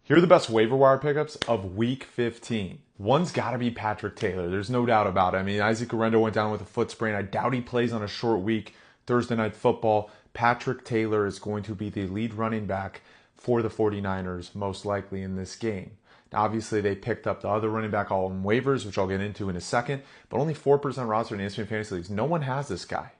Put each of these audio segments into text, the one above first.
Here are the best waiver wire pickups of Week 15. One's got to be Patrick Taylor. There's no doubt about it. I mean, Isaac Guerrero went down with a foot sprain. I doubt he plays on a short week, Thursday Night Football. Patrick Taylor is going to be the lead running back for the 49ers, most likely in this game. Now, obviously, they picked up the other running back all in waivers, which I'll get into in a second, but only 4% roster in ESPN Fantasy Leagues. No one has this guy.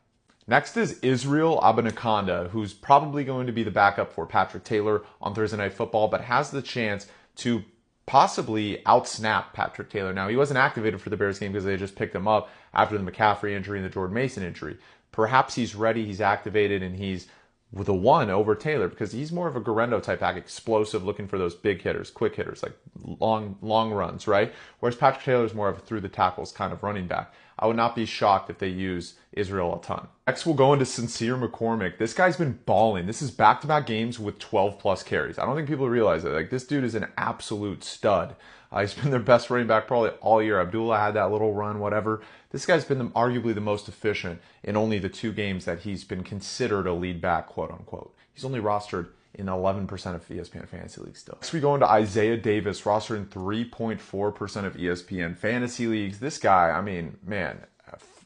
Next is Israel Abanikanda, who's probably going to be the backup for Patrick Taylor on Thursday Night Football, but has the chance to possibly outsnap Patrick Taylor. Now, he wasn't activated for the Bears game because they just picked him up after the McCaffrey injury and the Jordan Mason injury. Perhaps he's ready, he's activated, and he's with a one over Taylor because he's more of a Guerrero type back, explosive, looking for those big hitters, quick hitters, like long runs, right? Whereas Patrick Taylor is more of a through the tackles kind of running back. I would not be shocked if they use Israel a ton. Next, we'll go into Sincere McCormick. This guy's been balling. This is back-to-back games with 12 plus carries. I don't think people realize it. Like, this dude is an absolute stud. He's been their best running back probably all year. Abdullah had that little run, whatever. This guy's been arguably the most efficient in only the 2 games that he's been considered a lead back, quote unquote. He's only rostered in 11% of ESPN Fantasy Leagues still. Next, we go into Isaiah Davis, rostered in 3.4% of ESPN Fantasy Leagues. This guy, I mean, man,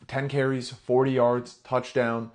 10 carries, 40 yards, touchdown,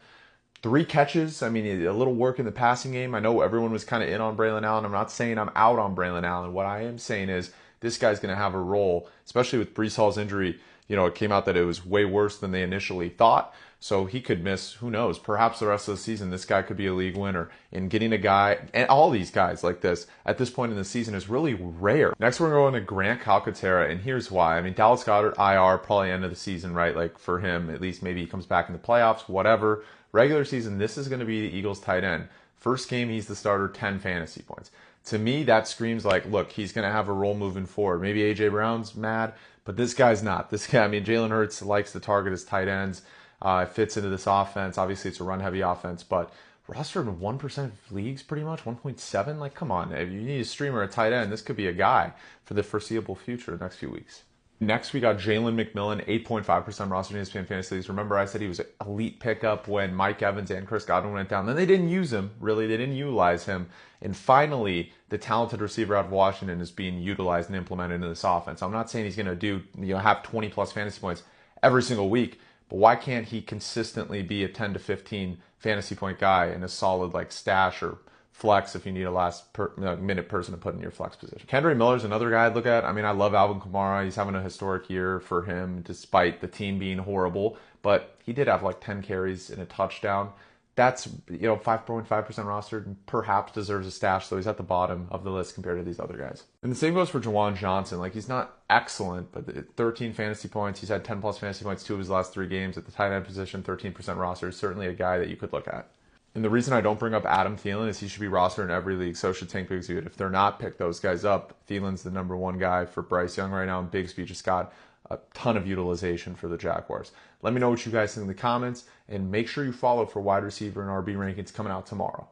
3 catches. I mean, a little work in the passing game. I know everyone was kind of in on Braylon Allen. I'm not saying I'm out on Braylon Allen. What I am saying is this guy's going to have a role, especially with Breece Hall's injury. You know, it came out that it was way worse than they initially thought. So he could miss, who knows, perhaps the rest of the season. This guy could be a league winner. And getting a guy, and all these guys like this, at this point in the season is really rare. Next, we're going to Grant Calcaterra, and here's why. I mean, Dallas Goedert, IR, probably end of the season, right? Like, for him, at least maybe he comes back in the playoffs, whatever. Regular season, this is going to be the Eagles' tight end. First game, he's the starter, 10 fantasy points. To me, that screams like, look, he's going to have a role moving forward. Maybe A.J. Brown's mad, but this guy's not. This guy, I mean, Jalen Hurts likes to target his tight ends. It fits into this offense. Obviously, it's a run-heavy offense, but rostered in 1% of leagues pretty much, 1.7. Like, come on. If you need a streamer, a tight end, this could be a guy for the foreseeable future, the next few weeks. Next, we got Jalen McMillan, 8.5% rostered in ESPN Fantasy Leagues. Remember, I said he was an elite pickup when Mike Evans and Chris Godwin went down. Then they didn't use him, really. They didn't utilize him. And finally, the talented receiver out of Washington is being utilized and implemented into this offense. I'm not saying he's going to have 20-plus fantasy points every single week, but why can't he consistently be a 10 to 15 fantasy point guy in a solid like stash or flex if you need a minute person to put in your flex position? Kendre Miller's another guy I'd look at. I mean, I love Alvin Kamara. He's having a historic year for him despite the team being horrible, but he did have like 10 carries and a touchdown. That's, 5.5% rostered and perhaps deserves a stash, so he's at the bottom of the list compared to these other guys. And the same goes for Juwan Johnson. Like, he's not excellent, but 13 fantasy points. He's had 10-plus fantasy points 2 of his last 3 games at the tight end position, 13% roster. Certainly a guy that you could look at. And the reason I don't bring up Adam Thielen is he should be rostered in every league. So should Tank Bigsby. If they're not, pick those guys up. Thielen's the number 1 guy for Bryce Young right now, and Bigsby just got a ton of utilization for the Jaguars. Let me know what you guys think in the comments, and make sure you follow for wide receiver and RB rankings coming out tomorrow.